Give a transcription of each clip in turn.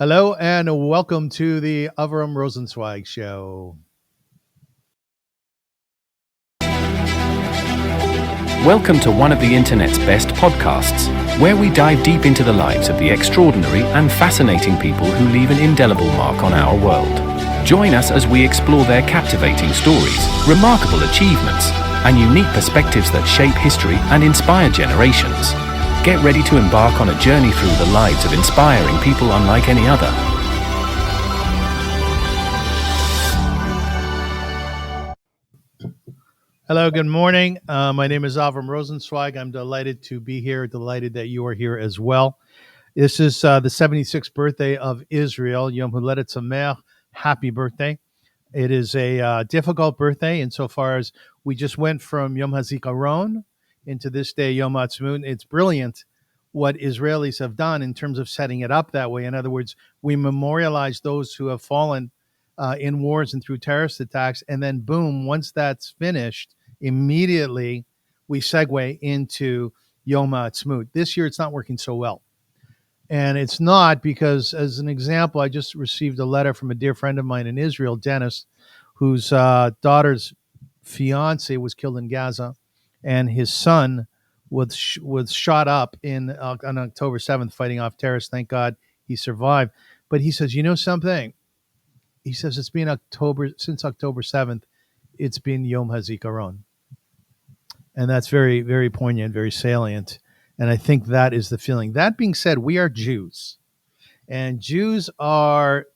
Hello and welcome to the Avrum Rosensweig show. Welcome to one of the internet's best podcasts, where we dive deep into the lives of the extraordinary and fascinating people who leave an indelible mark on our world. Join us as we explore their captivating stories, remarkable achievements, and unique perspectives that shape history and inspire generations. Get ready to embark on a journey through the lives of inspiring people unlike any other. Hello, good morning. My name is Avrum Rosensweig. I'm delighted to be here, delighted that you are here as well. This is the 76th birthday of Israel, Yom Huledet Sameach, happy birthday. It is a difficult birthday insofar as we just went from Yom HaZikaron into this day, Yom HaAtzmaut. It's brilliant what Israelis have done in terms of setting it up that way. In other words, we memorialize those who have fallen in wars and through terrorist attacks, and then boom, once that's finished, immediately we segue into Yom HaAtzmaut. This year, it's not working so well. And it's not because, as an example, I just received a letter from a dear friend of mine in Israel, Dennis, whose daughter's fiance was killed in Gaza, and his son was shot up on October 7th, fighting off terrorists. Thank God he survived. But he says, you know something? He says it's been since October 7th, it's been Yom HaZikaron. And that's very, very poignant, very salient. And I think that is the feeling. That being said, we are Jews. And Jews are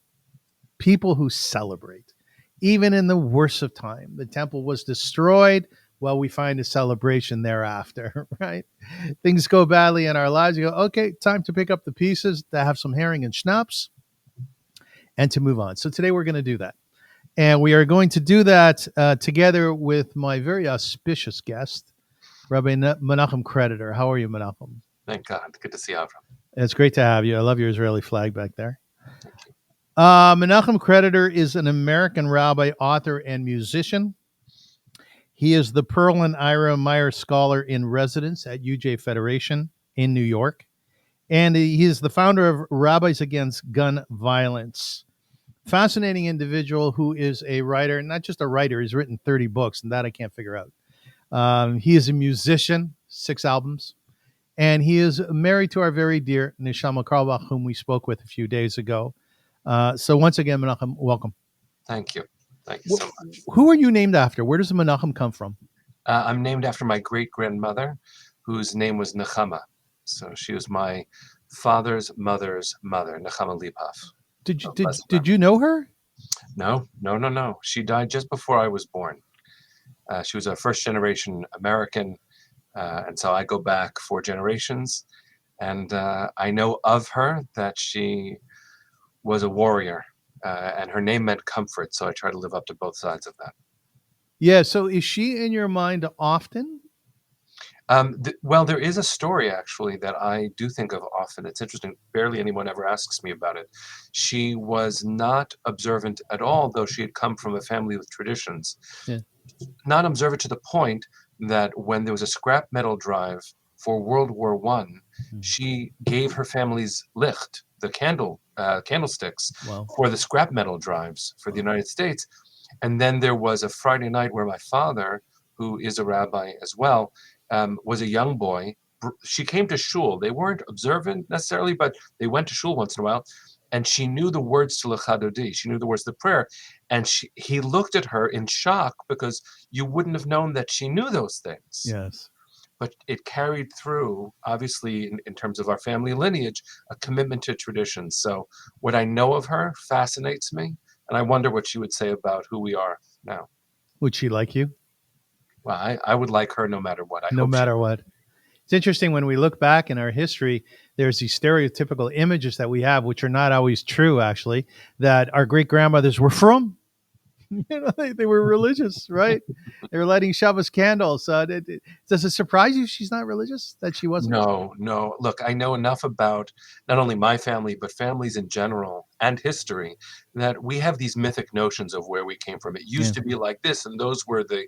people who celebrate, even in the worst of time. The temple was destroyed. Well, we find a celebration thereafter, right? Things go badly in our lives. You go, okay, time to pick up the pieces, to have some herring and schnapps, and to move on. So today we're going to do that. And we are going to do that together with my very auspicious guest, Rabbi Menachem Creditor. How are you, Menachem? Thank God. Good to see Avrum. It's great to have you. I love your Israeli flag back there. Thank you. Menachem Creditor is an American rabbi, author, and musician. He is the Pearl and Ira Meyer Scholar in Residence at UJ Federation in New York. And he is the founder of Rabbis Against Gun Violence. Fascinating individual who is a writer, not just a writer, he's written 30 books, and that I can't figure out. He is a musician, 6 albums, and he is married to our very dear Neshama Carlebach, whom we spoke with a few days ago. So once again, Menachem, welcome. Thank you. Thank you so much. Who are you named after? Where does the Menachem come from? I'm named after my great-grandmother, whose name was Nechama. So she was my father's mother's mother, Nechama Carlebach. Did you know her? No. She died just before I was born. She was a first-generation American, and so I go back 4 generations. And I know of her that she was a warrior, and her name meant comfort, so I try to live up to both sides of that. Yeah, so is she in your mind often? Well, there is a story, actually, that I do think of often. It's interesting. Barely anyone ever asks me about it. She was not observant at all, though she had come from a family with traditions. Yeah. Not observant to the point that when there was a scrap metal drive for World War I, she gave her family's licht, the candlesticks, Wow. for the scrap metal drives for the United States. And then there was a Friday night where my father, who is a rabbi as well, was a young boy. She came to shul. They weren't observant necessarily, but they went to shul once in a while. And she knew the words to Lecha Dodi. She knew the words to the prayer. And he looked at her in shock because you wouldn't have known that she knew those things. Yes. But it carried through, obviously, in terms of our family lineage, a commitment to tradition. So what I know of her fascinates me. And I wonder what she would say about who we are now. Would she like you? Well, I would like her no matter what. No matter what. It's interesting when we look back in our history, there's these stereotypical images that we have, which are not always true, actually, that our great-grandmothers were from. They were religious, right? They were lighting Shabbos candles. Does it surprise you she's not religious, that she wasn't? No. Look, I know enough about not only my family, but families in general and history, that we have these mythic notions of where we came from. It used to be like this, and those were the,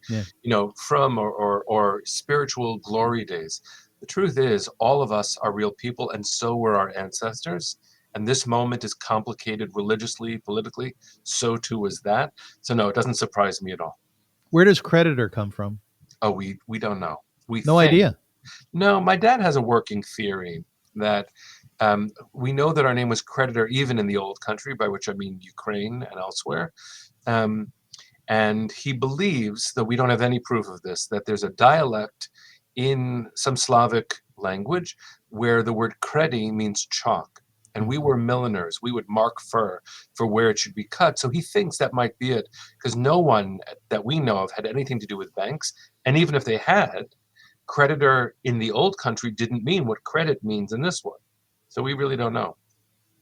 from or spiritual glory days. The truth is, all of us are real people, and so were our ancestors. and this moment is complicated religiously, politically, so too is that. So no, it doesn't surprise me at all. Where does creditor come from? Oh, we don't know. We No think. idea. No, my dad has a working theory that we know that our name was Creditor even in the old country, by which I mean Ukraine and elsewhere. Um, and he believes, though we don't have any proof of this, that there's a dialect in some Slavic language where the word credi means chalk. And we were milliners. We would mark fur for where it should be cut. So he thinks that might be it, because no one that we know of had anything to do with banks. And even if they had, creditor in the old country didn't mean what credit means in this one. So we really don't know.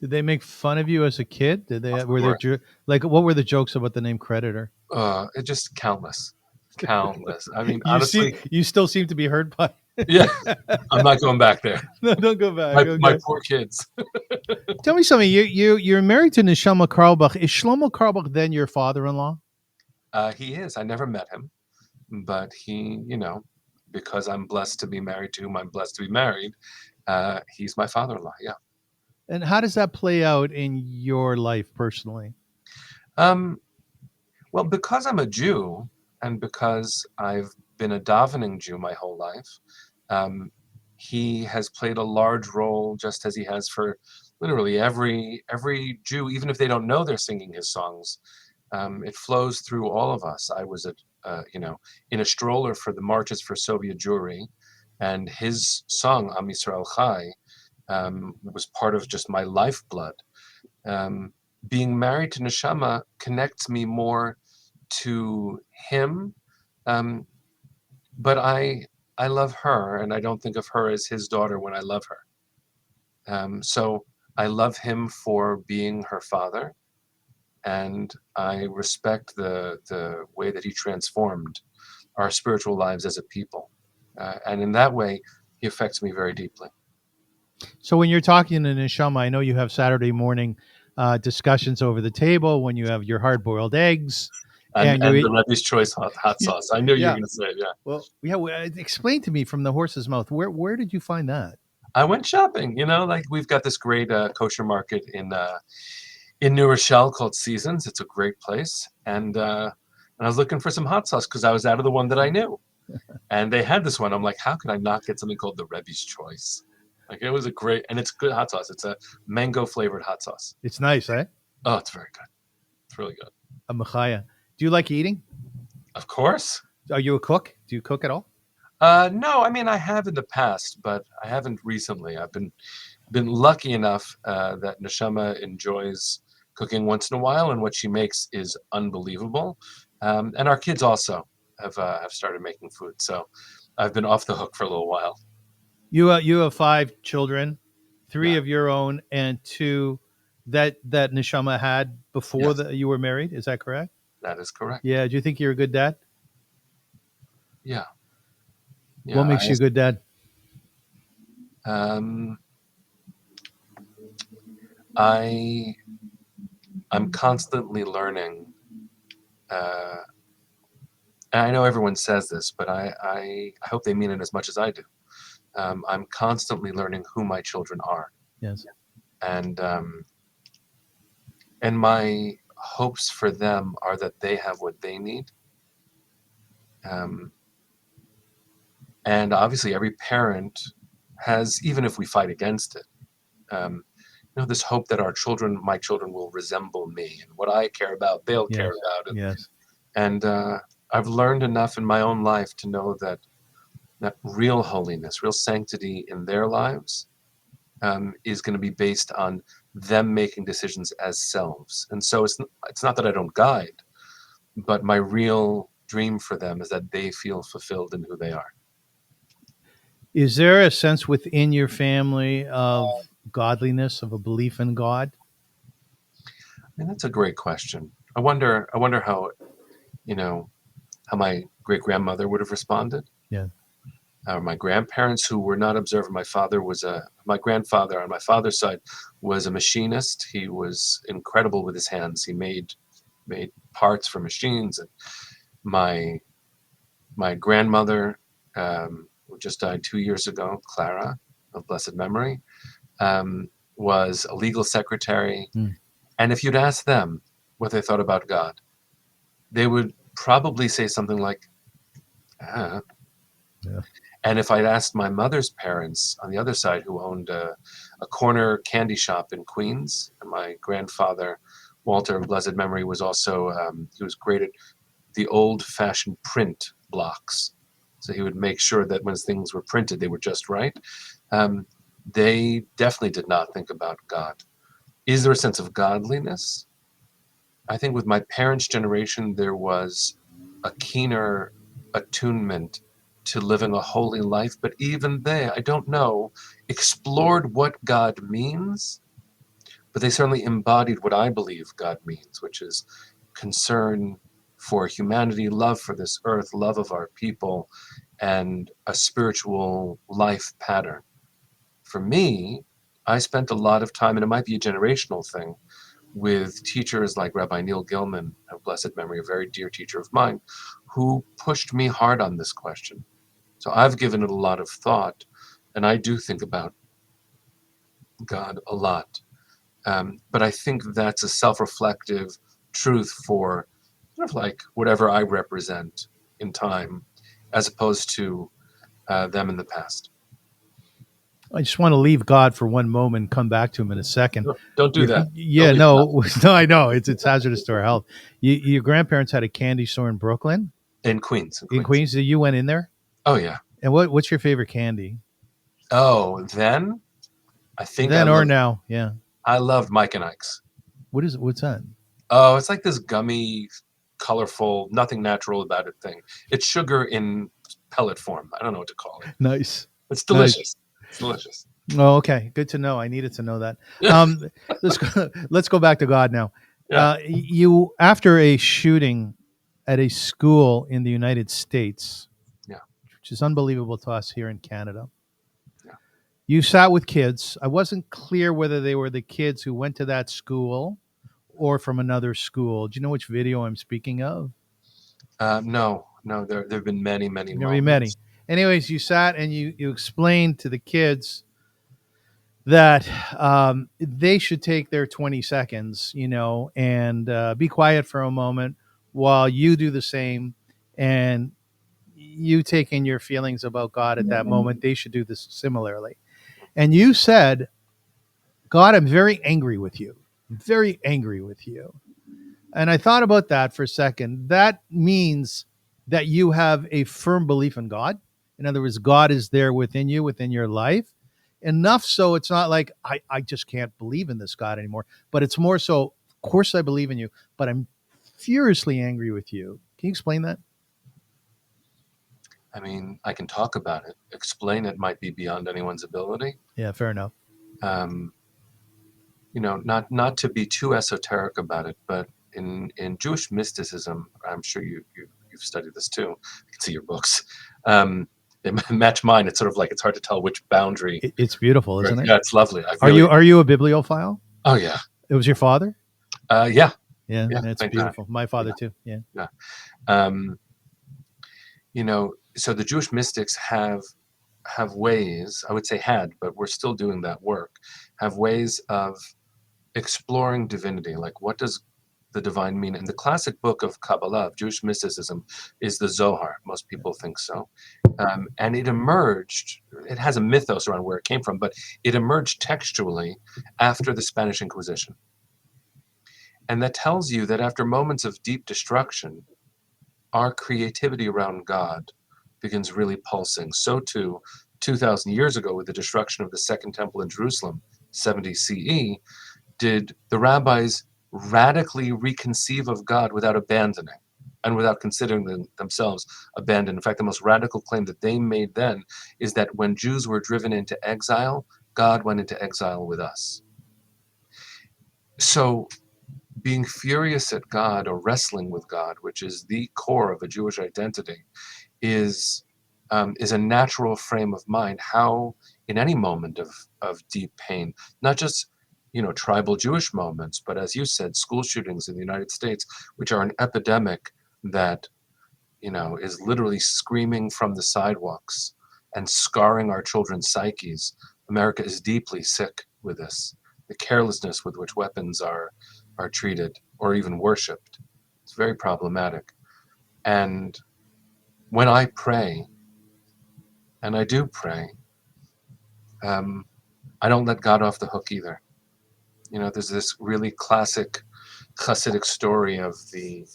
Did they make fun of you as a kid? Did they? Of Were there course. like what were the jokes about the name creditor? It just countless. Countless. I mean, You honestly, you still seem to be hurt by. yeah, I'm not going back there. No, don't go back. My Okay. poor kids. Tell me something. You're married to Neshama Carlebach. Is Shlomo Carlebach then your father-in-law? He is. I never met him, but he, because I'm blessed to be married to whom I'm blessed to be married, he's my father-in-law. Yeah. And how does that play out in your life personally? Um, well, because I'm a Jew and because I've been a davening Jew my whole life, he has played a large role, just as he has for literally every Jew, even if they don't know they're singing his songs. It flows through all of us. I was in a stroller for the Marches for Soviet Jewry, and his song Am Yisrael Chai was part of just my lifeblood. Being married to Neshama connects me more to him, but I love her, and I don't think of her as his daughter when I love her. So I love him for being her father, and I respect the way that he transformed our spiritual lives as a people. And in that way, he affects me very deeply. So when you're talking to Neshama, I know you have Saturday morning discussions over the table when you have your hard-boiled eggs And and you the eat. Rebbe's Choice hot sauce. I knew you were Yeah. going to say it, yeah. Well, yeah. Explain to me from the horse's mouth. Where did you find that? I went shopping, like we've got this great kosher market in New Rochelle called Seasons. It's a great place. And I was looking for some hot sauce because I was out of the one that I knew. And they had this one. I'm like, how could I not get something called the Rebbe's Choice? Like, it was a great, and it's good hot sauce. It's a mango flavored hot sauce. It's nice, eh? Oh, it's very good. It's really good. A machaya. Do you like eating? Of course. Are you a cook? Do you cook at all? No, I mean, I have in the past, but I haven't recently. I've been lucky enough that Neshama enjoys cooking once in a while, and what she makes is unbelievable. And our kids also have started making food, so I've been off the hook for a little while. You have 5 children, 3 Yeah. of your own, and 2 that Neshama had before Yes. you were married. Is that correct? That is correct. Yeah. Do you think you're a good dad? Yeah. What makes you a good dad? I'm constantly learning. And I know everyone says this, but I hope they mean it as much as I do. I'm constantly learning who my children are. Yes. And my hopes for them are that they have what they need. And obviously every parent has, even if we fight against it, this hope that my children will resemble me, and what I care about, they'll care about. Yes. And I've learned enough in my own life to know that real holiness, real sanctity in their lives is going to be based on them making decisions as selves. And so it's not that I don't guide, but my real dream for them is that they feel fulfilled in who they are. Is there a sense within your family of godliness, of a belief in God? I mean, that's a great question. I wonder how, how my great grandmother would have responded. Yeah. My grandparents, who were not observant. My grandfather on my father's side was a machinist. He was incredible with his hands. He made parts for machines. And my grandmother, who just died 2 years ago, Clara, of blessed memory, was a legal secretary. Mm. And if you'd ask them what they thought about God, they would probably say something like, ah. Yeah. And if I'd asked my mother's parents on the other side, who owned a corner candy shop in Queens, and my grandfather, Walter of blessed memory, was also, he was great at the old-fashioned print blocks. So he would make sure that when things were printed, they were just right. They definitely did not think about God. Is there a sense of godliness? I think with my parents' generation, there was a keener attunement to living a holy life, but even they, I don't know, explored what God means, but they certainly embodied what I believe God means, which is concern for humanity, love for this earth, love of our people, and a spiritual life pattern. For me, I spent a lot of time, and it might be a generational thing, with teachers like Rabbi Neil Gilman, of blessed memory, a very dear teacher of mine, who pushed me hard on this question. So I've given it a lot of thought, and I do think about God a lot. But I think that's a self-reflective truth for sort of like whatever I represent in time, as opposed to them in the past. I just want to leave God for one moment and come back to him in a second. Don't do that. Yeah, Don't leave no, no, I know it's hazardous to our health. Your grandparents had a candy store in Brooklyn, in Queens. in Queens. You went in there, Oh yeah. and what's your favorite candy? Oh, then I think Then or now? Yeah. I loved Mike and Ike's. What's that? Oh, it's like this gummy, colorful, nothing natural about it thing. It's sugar in pellet form. I don't know what to call it. Nice. It's delicious. It's delicious. Oh, okay. Good to know. I needed to know that. Yeah. Let's go back to God now. Yeah. You after a shooting at a school in the United States, Yeah. which is unbelievable to us here in Canada. Yeah. You sat with kids. I wasn't clear whether they were the kids who went to that school or from another school. Do you know which video I'm speaking of? No. There have been many There'll moments. be many. Anyways, you sat and you explained to the kids that they should take their 20 seconds, and be quiet for a moment while you do the same, and you take in your feelings about God at that moment. They should do this similarly. And you said, God, I'm very angry with you. I'm very angry with you. And I thought about that for a second. That means that you have a firm belief in God. In other words, God is there within you, within your life. Enough so it's not like I just can't believe in this God anymore. But it's more so, of course I believe in you, but I'm furiously angry with you. Can you explain that? I mean, I can talk about it. Explain it might be beyond anyone's ability. Yeah, fair enough. Not to be too esoteric about it, but in Jewish mysticism, I'm sure you've studied this too. I can see your books. They match mine. It's sort of like it's hard to tell which boundary. It's beautiful, isn't it? Yeah, it's lovely. Are you a bibliophile? Oh yeah. It was your father? Yeah. Yeah, it's beautiful. God. My father too. Yeah. So the Jewish mystics have ways, I would say had, but we're still doing that work, have ways of exploring divinity. Like, what does the divine mean? And the classic book of Kabbalah, of Jewish mysticism, is the Zohar. Most people think so. And it emerged, it has a mythos around where it came from, but it emerged textually after the Spanish Inquisition. And that tells you that after moments of deep destruction, our creativity around God begins really pulsing. So too, 2,000 years ago, with the destruction of the Second Temple in Jerusalem, 70 CE, did the rabbis radically reconceive of God without abandoning and without considering themselves abandoned. In fact, the most radical claim that they made then is that when Jews were driven into exile, God went into exile with us. So being furious at God or wrestling with God, which is the core of a Jewish identity, is a natural frame of mind. How in any moment of deep pain, not just tribal Jewish moments, but as you said, school shootings in the United States, which are an epidemic that is literally screaming from the sidewalks and scarring our children's psyches. America is deeply sick with this. the carelessness with which weapons are treated or even worshipped. It's very problematic. And when I pray, and I do pray, I don't let God off the hook either. There's this really classic Hasidic story of the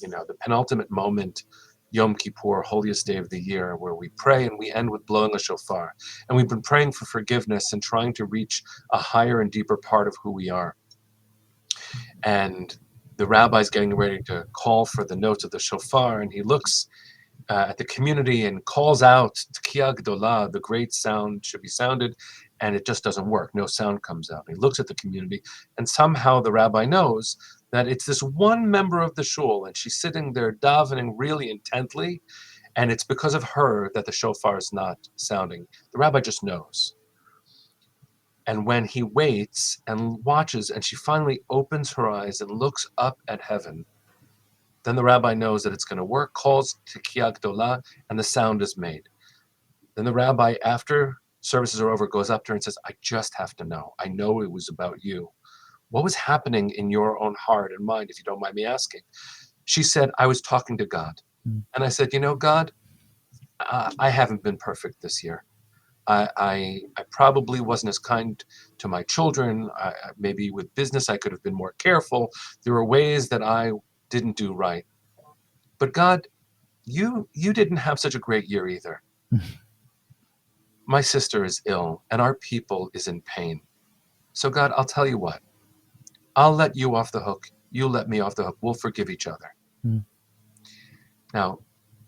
penultimate moment, Yom Kippur, holiest day of the year, where we pray and we end with blowing a shofar. And we've been praying for forgiveness and trying to reach a higher and deeper part of who we are. And the rabbi's getting ready to call for the notes of the shofar, and he looks at the community and calls out, Tkiya Gdolah, the great sound should be sounded, and it just doesn't work. No sound comes out. He looks at the community, and somehow the rabbi knows that it's this one member of the shul, and she's sitting there davening really intently, and it's because of her that the shofar is not sounding. The rabbi just knows. And when he waits and watches, and she finally opens her eyes and looks up at heaven, then the rabbi knows that it's going to work, calls Tkiya Gdolah, and the sound is made. Then the rabbi, after services are over, goes up to her and says, I just have to know. I know it was about you. What was happening in your own heart and mind, if you don't mind me asking? She said, I was talking to God. And I said, God, I haven't been perfect this year. I probably wasn't as kind to my children. Maybe with business, I could have been more careful. There were ways that I didn't do right. But God, you didn't have such a great year either. My sister is ill and our people is in pain. So God, I'll tell you what, I'll let you off the hook. You let me off the hook. We'll forgive each other. Now,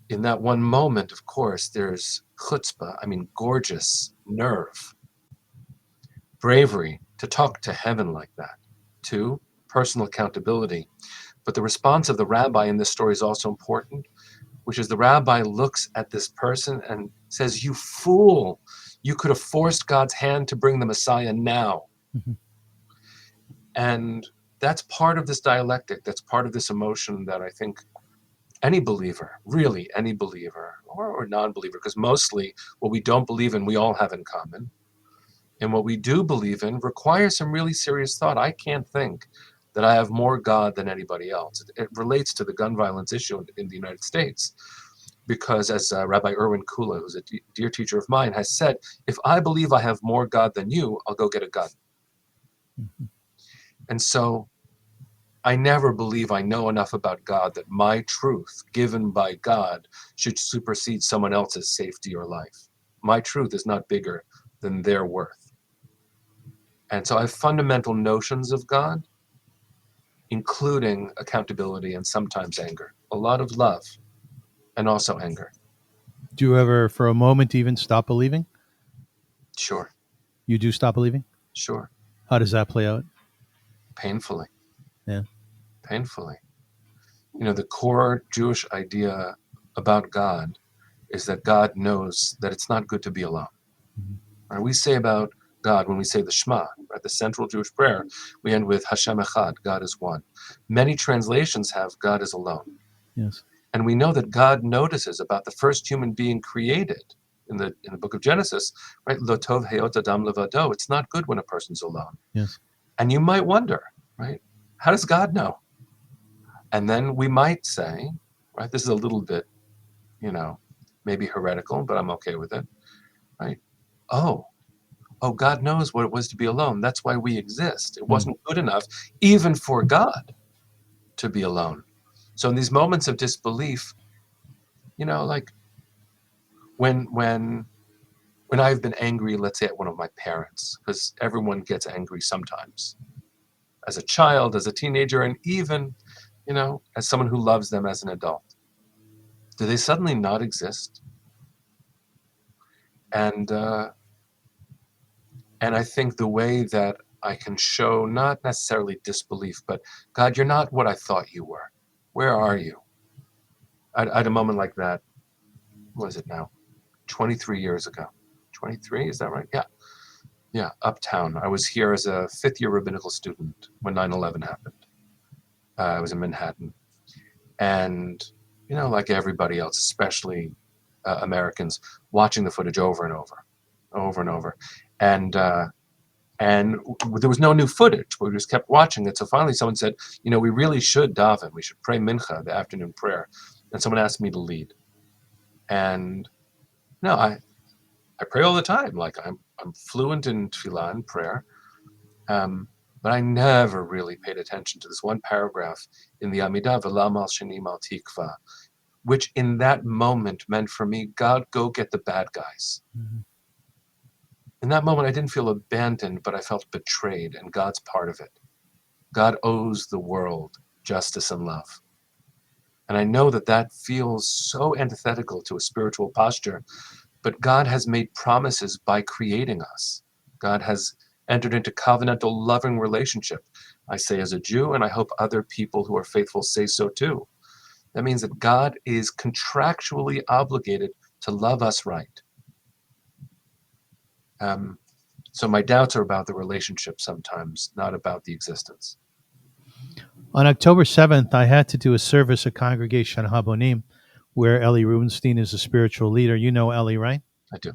in that one moment, of course, there's chutzpah, gorgeous nerve, bravery to talk to heaven like that. 2, personal accountability. But the response of the rabbi in this story is also important, which is the rabbi looks at this person and says, you fool, you could have forced God's hand to bring the Messiah now. And that's part of this dialectic, that's part of this emotion that I think any believer, really any believer, or non-believer, because mostly what we don't believe in, we all have in common. And what we do believe in requires some really serious thought. I can't think that I have more God than anybody else. It relates to the gun violence issue in the United States, because as Rabbi Erwin Kula, who's a dear teacher of mine, has said, if I believe I have more God than you, I'll go get a gun. And so I never believe I know enough about God that my truth given by God should supersede someone else's safety or life. My truth is not bigger than their worth. And so I have fundamental notions of God, including accountability and sometimes anger. A lot of love and also anger. Do you ever, for a moment, even stop believing? Sure. You do stop believing? Sure. How does that play out? Painfully. Yeah. Painfully. The core Jewish idea about God is that God knows that it's not good to be alone. Right? We say about God, when we say the Shema, right, the central Jewish prayer, we end with Hashem Echad, God is one. Many translations have God is alone. Yes. And we know that God notices about the first human being created in the book of Genesis, right? Lo tov heyot adam levado. It's not good when a person's alone. Yes. And you might wonder, right? How does God know? And then we might say, right, this is a little bit, maybe heretical, but I'm okay with it, right? Oh, God knows what it was to be alone. That's why we exist. It wasn't good enough, even for God, to be alone. So in these moments of disbelief, like when I've been angry, let's say at one of my parents, because everyone gets angry sometimes, as a child, as a teenager, and even, as someone who loves them as an adult. Do they suddenly not exist? And I think the way that I can show not necessarily disbelief, but God, you're not what I thought you were. Where are you? I had a moment like that. What is it now? 23 years ago. 23, is that right? Yeah, uptown. I was here as a fifth-year rabbinical student when 9/11 happened. I was in Manhattan. And, like everybody else, especially Americans, watching the footage over and over. And And there was no new footage. We just kept watching it. So finally someone said, we really should daven. We should pray mincha, the afternoon prayer. And someone asked me to lead. And no, I pray all the time. Like I'm fluent in tefillah and prayer. But I never really paid attention to this one paragraph in the Amidah, V'lam al shenim al tikva, which in that moment meant for me, God, go get the bad guys. Mm-hmm. In that moment, I didn't feel abandoned, but I felt betrayed, and God's part of it. God owes the world justice and love. And I know that feels so antithetical to a spiritual posture, but God has made promises by creating us. God has entered into covenantal, loving relationship. I say as a Jew, and I hope other people who are faithful say so too. That means that God is contractually obligated to love us right. So my doubts are about the relationship sometimes, not about the existence. On October 7th, I had to do a service at Congregation Habonim, where Ellie Rubenstein is a spiritual leader. You know Ellie, right? I do.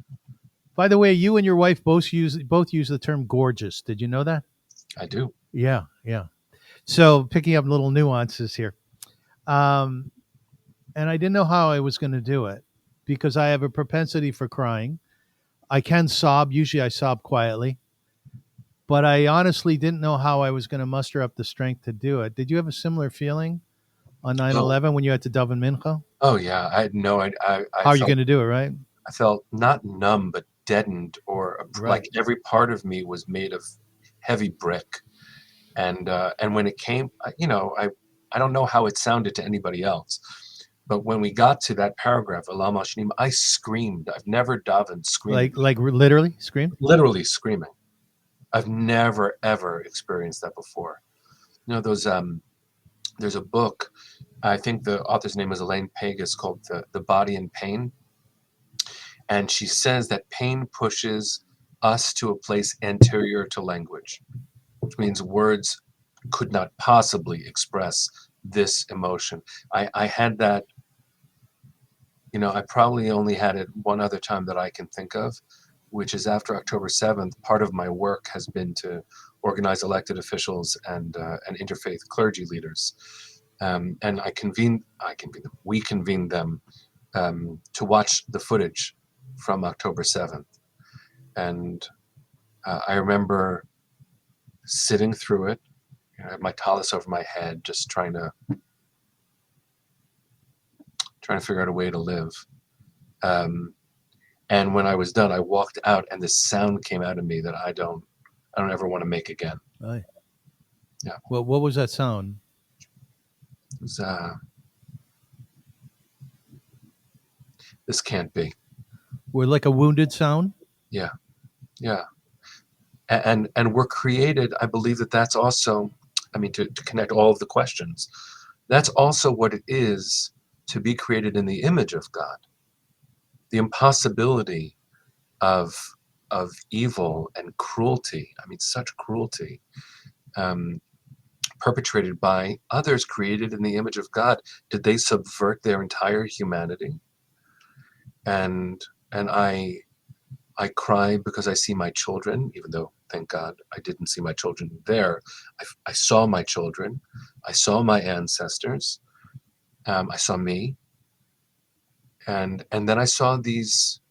By the way, you and your wife both use the term gorgeous. Did you know that? I do. Yeah. So picking up little nuances here. And I didn't know how I was going to do it because I have a propensity for crying. I can sob. Usually I sob quietly. But I honestly didn't know how I was going to muster up the strength to do it. Did you have a similar feeling on 9/11 when you had to daven mincha? Oh, yeah. I had no idea. How are you going to do it, right? I felt not numb, but deadened, or like every part of me was made of heavy brick. And when it came, I don't know how it sounded to anybody else. But when we got to that paragraph, Elam Ashnim, I screamed. I've never davened screaming. Like literally screamed? Literally screaming. I've never, ever experienced that before. Those there's a book, I think the author's name is Elaine Pegas, called The Body in Pain. And she says that pain pushes us to a place anterior to language, which means words could not possibly express this emotion. I had that, I probably only had it one other time that I can think of, which is after October 7th. Part of my work has been to organize elected officials and interfaith clergy leaders. And we convened them to watch the footage from October 7th. And I remember sitting through it, I had my tallis over my head, just trying to figure out a way to live. And when I was done, I walked out, and this sound came out of me that I don't ever want to make again. Right. Yeah. Well, what was that sound? It was, this can't be. Like a wounded sound? Yeah. And we're created, I believe that's also, to connect all of the questions, that's also what it is to be created in the image of God. The impossibility of evil and cruelty, such cruelty, perpetrated by others created in the image of God. Did they subvert their entire humanity? And I cry because I see my children, even though, thank God, I didn't see my children there. I saw my children. I saw my ancestors. I saw me. And then I saw these,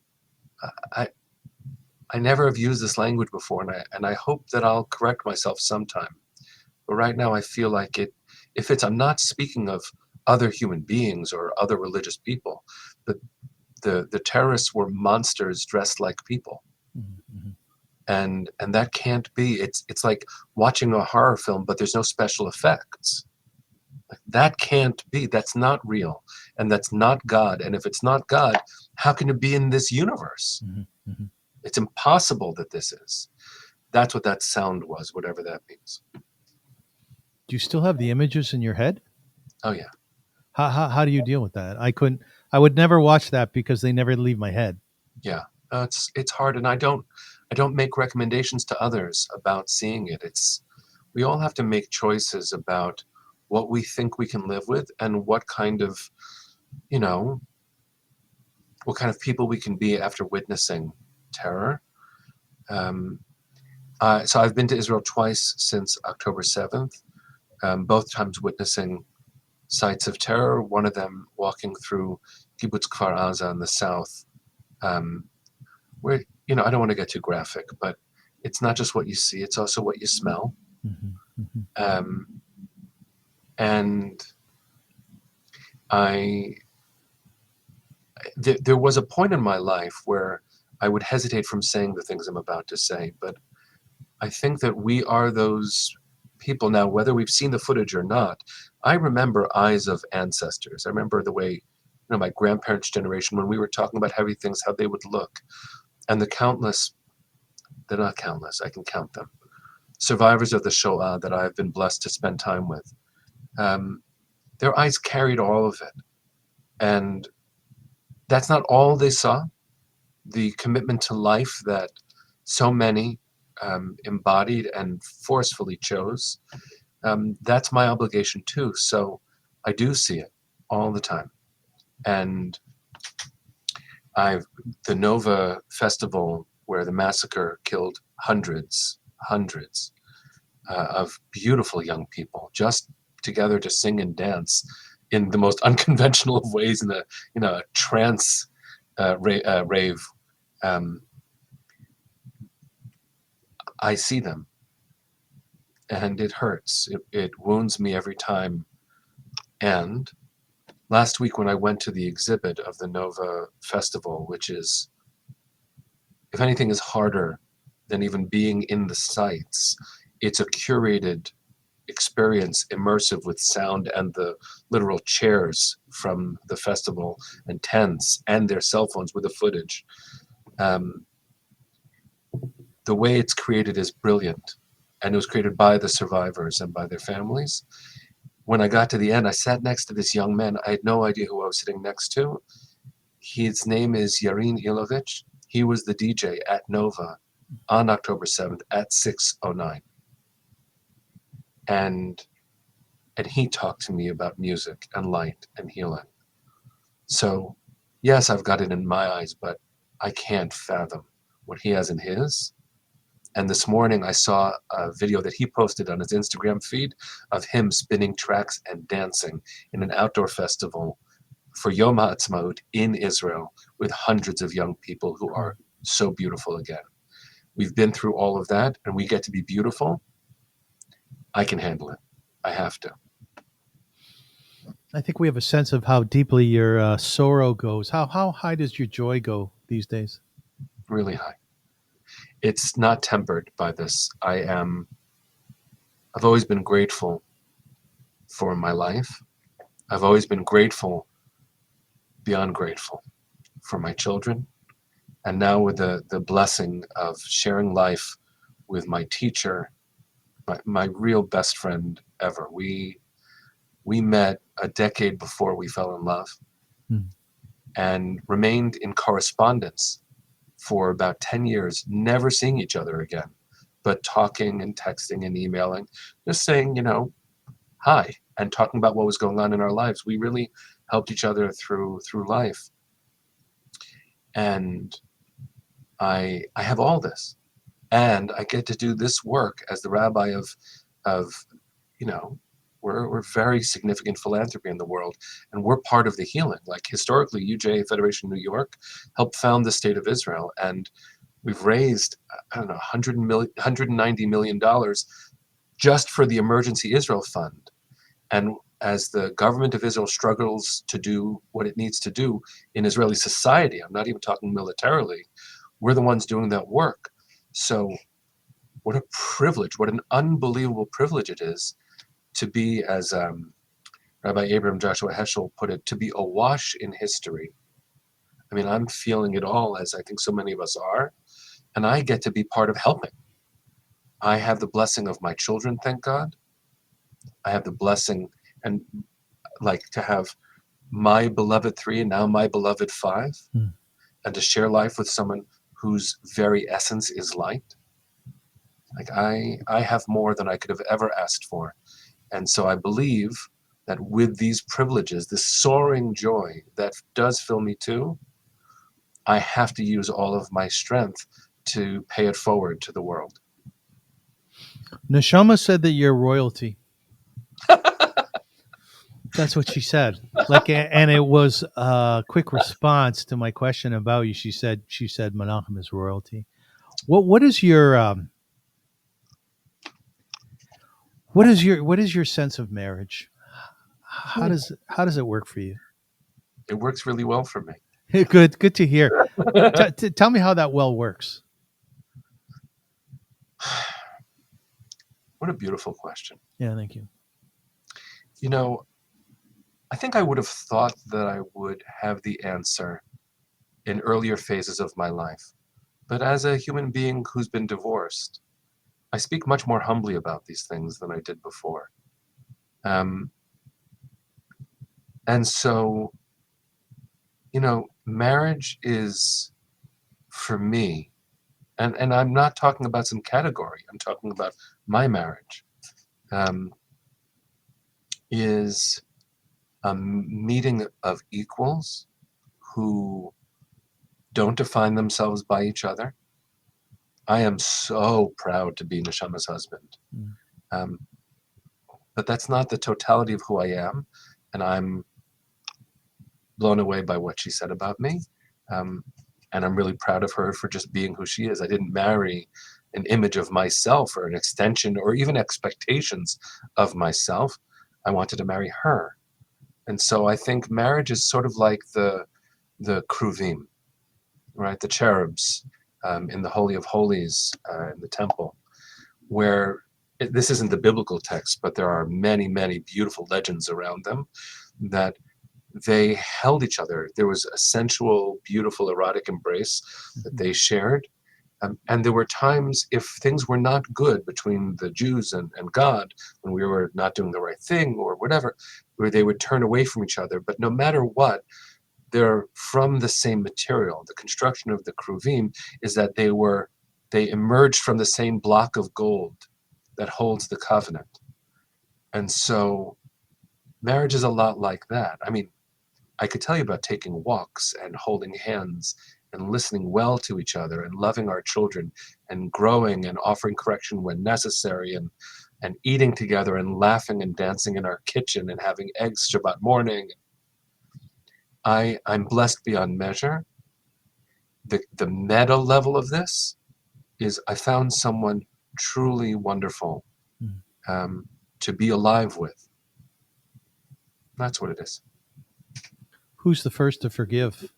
I never have used this language before, and I hope that I'll correct myself sometime. But right now I feel like I'm not speaking of other human beings or other religious people, but the terrorists were monsters dressed like people. Mm-hmm. And that can't be. It's like watching a horror film, but there's no special effects. That can't be. That's not real, and that's not God. And if it's not God, how can it be in this universe? Mm-hmm. Mm-hmm. It's impossible that this is. That's what that sound was, whatever that means. Do you still have the images in your head? Oh yeah. How do you deal with that? I would never watch that because they never leave my head. Yeah, it's hard, and I don't make recommendations to others about seeing it. We all have to make choices about what we think we can live with and what kind of people we can be after witnessing terror. So I've been to Israel twice since October 7th, both times witnessing sites of terror, one of them walking through Kibbutz Kfar Aza in the south, where, I don't want to get too graphic, but it's not just what you see, it's also what you smell. Mm-hmm. Mm-hmm. And there was a point in my life where I would hesitate from saying the things I'm about to say, but I think that we are those people now, whether we've seen the footage or not. I remember eyes of ancestors. I remember the way, my grandparents' generation, when we were talking about heavy things, how they would look. And the countless, they're not countless, I can count them, survivors of the Shoah that I've been blessed to spend time with. Their eyes carried all of it. And that's not all they saw. The commitment to life that so many embodied and forcefully chose, that's my obligation too. So I do see it all the time. And the Nova Festival, where the massacre killed hundreds of beautiful young people just together to sing and dance in the most unconventional of ways, in a trance rave. I see them, and it hurts. It wounds me every time. And last week, when I went to the exhibit of the Nova Festival, which is, if anything is harder than even being in the sites, it's a curated experience, immersive with sound and the literal chairs from the festival and tents and their cell phones with the footage. The way it's created is brilliant, and it was created by the survivors and by their families. When I got to the end, I sat next to this young man. I had no idea who I was sitting next to. His name is Yarin Ilovich. He was the DJ at Nova on October 7th at 6:09. And he talked to me about music and light and healing. So, yes, I've got it in my eyes, but I can't fathom what he has in his. And this morning I saw a video that he posted on his Instagram feed of him spinning tracks and dancing in an outdoor festival for Yom HaAtzmaut in Israel with hundreds of young people who are so beautiful again. We've been through all of that, and we get to be beautiful. I can handle it. I have to. I think we have a sense of how deeply your sorrow goes. How high does your joy go these days? Really high. It's not tempered by this. I've always been grateful for my life. I've always been grateful, beyond grateful, for my children. And now with the blessing of sharing life with my teacher, my real best friend ever. We met a decade before we fell in love, and remained in correspondence for about 10 years, never seeing each other again, but talking and texting and emailing, just saying, hi, and talking about what was going on in our lives. We really helped each other through life. And I have all this, and I get to do this work as the rabbi of we're very significant philanthropy in the world, and we're part of the healing. Like historically, UJA Federation New York helped found the state of Israel, and we've raised, $190 million just for the Emergency Israel Fund. And as the government of Israel struggles to do what it needs to do in Israeli society, I'm not even talking militarily, we're the ones doing that work. So what a privilege, what an unbelievable privilege it is to be, as Rabbi Abram Joshua Heschel put it, to be awash in history. I mean, I'm feeling it all, as I think so many of us are, and I get to be part of helping. I have the blessing of my children, thank God. I have the blessing, and to have my beloved 3 and now my beloved 5, and to share life with someone whose very essence is light. I have more than I could have ever asked for. And so I believe that with these privileges, this soaring joy that does fill me too, I have to use all of my strength to pay it forward to the world. Neshama said that you're royalty. That's what she said. And it was a quick response to my question about you. She said Menachem is royalty. What is your what is your sense of marriage? How does it work for you? It works really well for me. Good to hear. Tell me how that well works. What a beautiful question. Yeah, thank you. I think I would have thought that I would have the answer in earlier phases of my life. But as a human being who's been divorced, I speak much more humbly about these things than I did before. And so, marriage is, for me, and I'm not talking about some category, I'm talking about my marriage, is a meeting of equals who don't define themselves by each other. I am so proud to be Neshama's husband. But that's not the totality of who I am, and I'm blown away by what she said about me. And I'm really proud of her for just being who she is. I didn't marry an image of myself or an extension or even expectations of myself. I wanted to marry her. And so I think marriage is sort of like the kruvim, right? The cherubs in the Holy of Holies in the temple, where this isn't the biblical text, but there are many, many beautiful legends around them that they held each other. There was a sensual, beautiful, erotic embrace that they shared. And there were times if things were not good between the Jews and God, when we were not doing the right thing or whatever, where they would turn away from each other. But no matter what, they're from the same material. The construction of the kruvim is that they emerged from the same block of gold that holds the covenant. And so marriage is a lot like that. I mean, I could tell you about taking walks and holding hands and listening well to each other and loving our children and growing and offering correction when necessary and eating together and laughing and dancing in our kitchen and having eggs Shabbat morning. I'm blessed beyond measure. The meta level of this is I found someone truly wonderful to be alive with. That's what it is. Who's the first to forgive?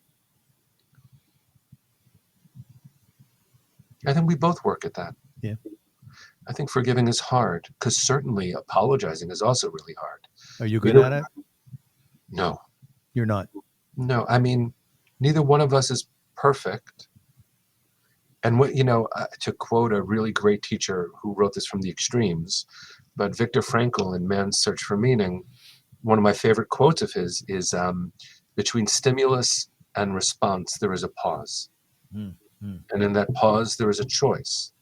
I think we both work at that. Yeah. I think forgiving is hard because certainly apologizing is also really hard. Are you good at it? No. You're not? No. I mean, neither one of us is perfect. And what, to quote a really great teacher who wrote this from the extremes, but Viktor Frankl in Man's Search for Meaning, one of my favorite quotes of his is, between stimulus and response, there is a pause. And in that pause, there is a choice.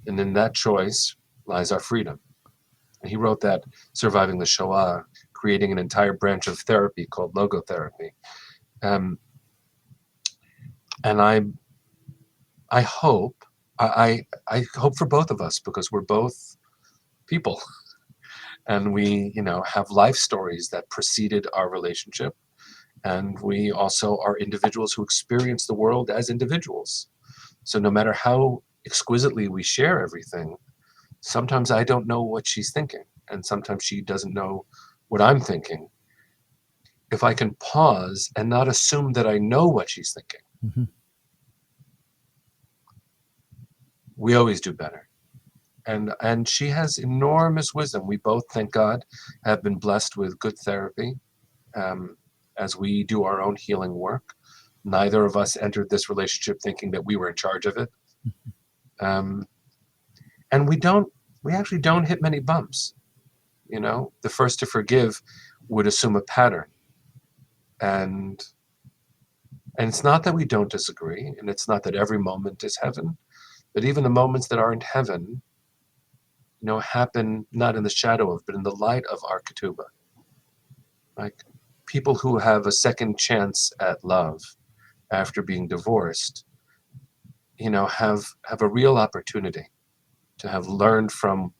And in that choice lies our freedom. And he wrote that surviving the Shoah, creating an entire branch of therapy called logotherapy. And I hope for both of us, because we're both people. And we, have life stories that preceded our relationship. And we also are individuals who experience the world as individuals. So no matter how exquisitely we share everything, sometimes I don't know what she's thinking. And sometimes she doesn't know what I'm thinking. If I can pause and not assume that I know what she's thinking, we always do better. And she has enormous wisdom. We both, thank God, have been blessed with good therapy as we do our own healing work. Neither of us entered this relationship thinking that we were in charge of it. And we actually don't hit many bumps. The first to forgive would assume a pattern. And it's not that we don't disagree, and it's not that every moment is heaven, but even the moments that aren't heaven, happen not in the shadow of, but in the light of our ketubah. Like people who have a second chance at love after being divorced, have a real opportunity to have learned from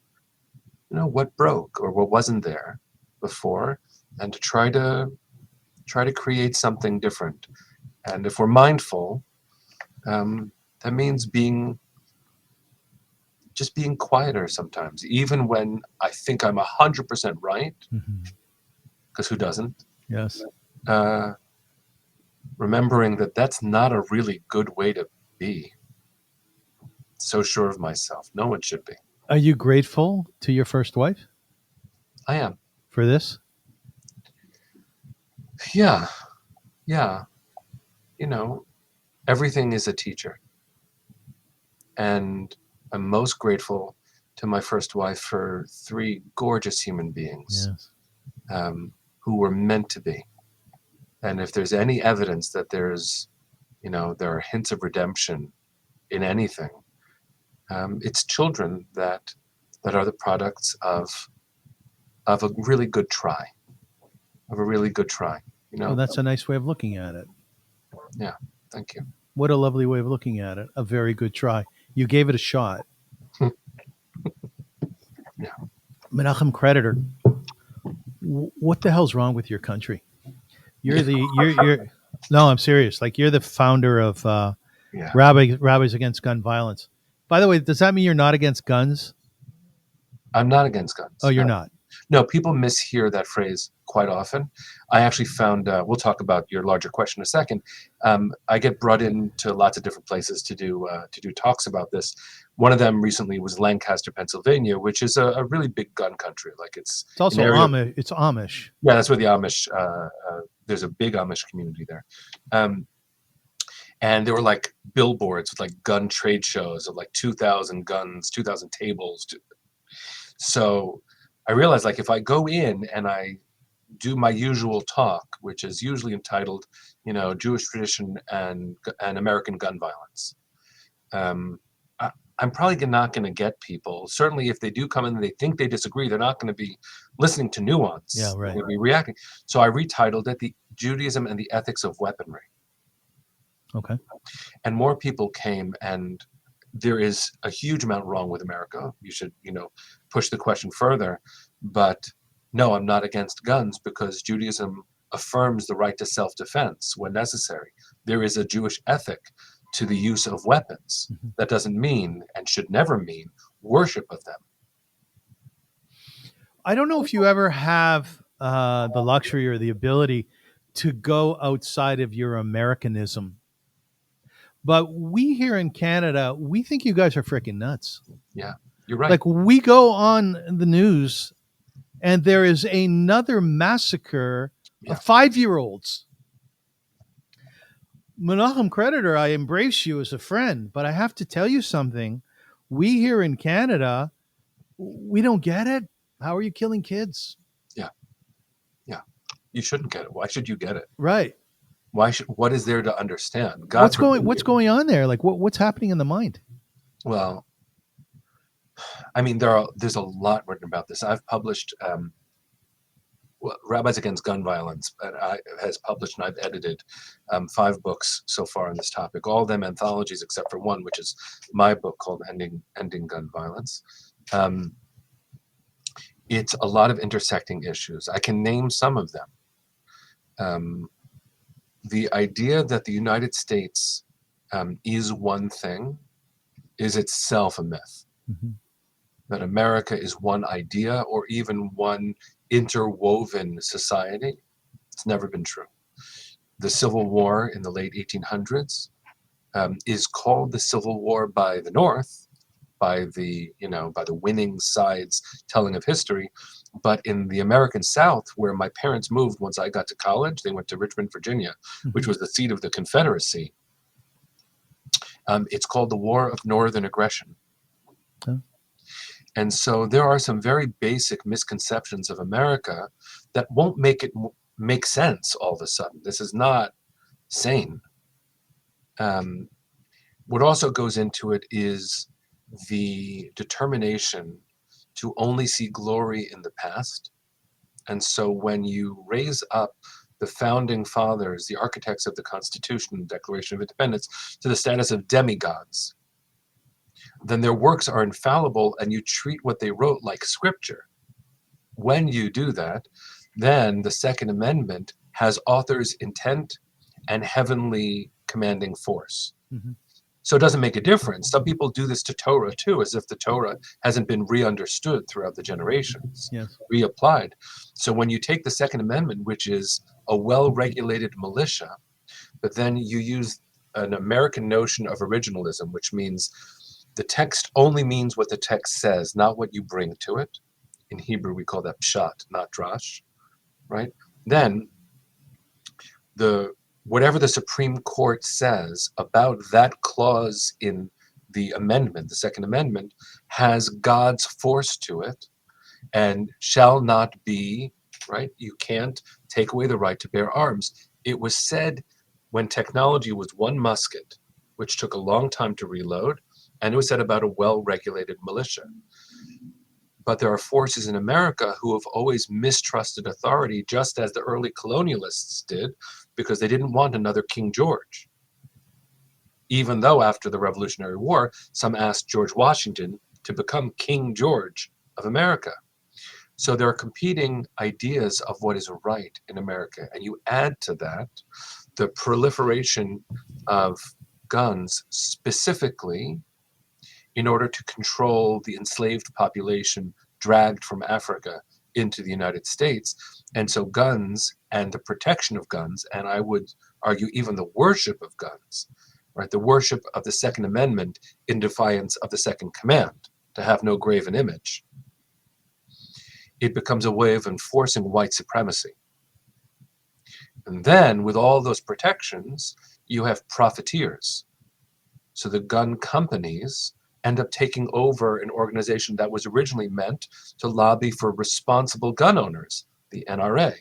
what broke or what wasn't there before, and to try to create something different. And if we're mindful, that means just being quieter sometimes, even when I think I'm 100% right, because who doesn't? Yes. Remembering that that's not a really good way to be. So sure of myself. No one should be. Are you grateful to your first wife I am. for this? Yeah. Everything is a teacher. And I'm most grateful to my first wife for 3 gorgeous human beings, Yes. who were meant to be. And if there's any evidence that there are hints of redemption in anything, it's children that are the products of a really good try. Oh, that's a nice way of looking at it. Yeah, thank you. What a lovely way of looking at it. A very good try. You gave it a shot. Yeah. Menachem Creditor, what the hell's wrong with your country? You're no, I'm serious. Like, you're the founder of Yeah. Rabbis Against Gun Violence. By the way, does that mean you're not against guns? I'm not against guns. Oh, you're not. No, people mishear that phrase quite often. I actually found, we'll talk about your larger question in a second. I get brought into lots of different places to do talks about this. One of them recently was Lancaster, Pennsylvania, which is a really big gun country. Like, it's also Amish. It's Amish. Yeah, that's where the Amish. There's a big Amish community there. And there were like billboards with like gun trade shows of like 2,000 guns, 2,000 tables. So I realized, like, if I go in and I do my usual talk, which is usually entitled, Jewish tradition and American gun violence, I'm probably not going to get people. Certainly, if they do come in and they think they disagree, they're not going to be listening to nuance. Yeah, right. They're going to be reacting. So I retitled it "The Judaism and the Ethics of Weaponry." Okay. And more people came, and there is a huge amount wrong with America. You should, push the question further. But no, I'm not against guns, because Judaism affirms the right to self-defense when necessary. There is a Jewish ethic to the use of weapons. That doesn't mean, and should never mean, worship of them. I don't know if you ever have the luxury or the ability to go outside of your Americanism. But we here in Canada, we think you guys are freaking nuts. Yeah, you're right. Like, we go on the news and there is another massacre of 5-year-olds. Menachem Creditor, I embrace you as a friend, but I have to tell you something. We here in Canada, we don't get it. How are you killing kids? Yeah. You shouldn't get it. Why should you get it? Right. What is there to understand? What's going on there? Like, what's happening in the mind? Well, I mean, there's a lot written about this. I've published Rabbis Against Gun Violence has published, and I've edited 5 books so far on this topic. All of them anthologies, except for one, which is my book called Ending Gun Violence. It's a lot of intersecting issues. I can name some of them. The idea that the United States is one thing is itself a myth. That America is one idea or even one interwoven society, it's never been true. The Civil War in the late 1800s is called the Civil War by the North, by the winning side's telling of history. But in the American South, where my parents moved once I got to college, they went to Richmond, Virginia, which was the seat of the Confederacy. It's called the War of Northern Aggression. And so there are some very basic misconceptions of America that won't make it make sense all of a sudden. This is not sane. What also goes into it is the determination to only see glory in the past. And so when you raise up the founding fathers, the architects of the Constitution, the Declaration of Independence, to the status of demigods, then their works are infallible and you treat what they wrote like scripture. When you do that, then the Second Amendment has author's intent and heavenly commanding force. Mhm. So it doesn't make a difference. Some people do this to Torah too, as if the Torah hasn't been re-understood throughout the generations, Yes. reapplied. So when you take the Second Amendment, which is a well-regulated militia, but then you use an American notion of originalism, which means the text only means what the text says, not what you bring to it. In Hebrew, we call that pshat, not drash, right? Then whatever the Supreme Court says about that clause in the amendment, the Second Amendment, has God's force to it and shall not be, right? You can't take away the right to bear arms. It was said when technology was one musket, which took a long time to reload, and it was said about a well-regulated militia. But there are forces in America who have always mistrusted authority, just as the early colonialists did, because they didn't want another King George. Even though after the Revolutionary War, some asked George Washington to become King George of America. So there are competing ideas of what is right in America. And you add to that the proliferation of guns specifically in order to control the enslaved population dragged from Africa into the United States. And so guns and the protection of guns, and I would argue even the worship of guns, right? The worship of the Second Amendment in defiance of the Second Command, to have no graven image. It becomes a way of enforcing white supremacy. And then with all those protections, you have profiteers. So the gun companies end up taking over an organization that was originally meant to lobby for responsible gun owners, the NRA.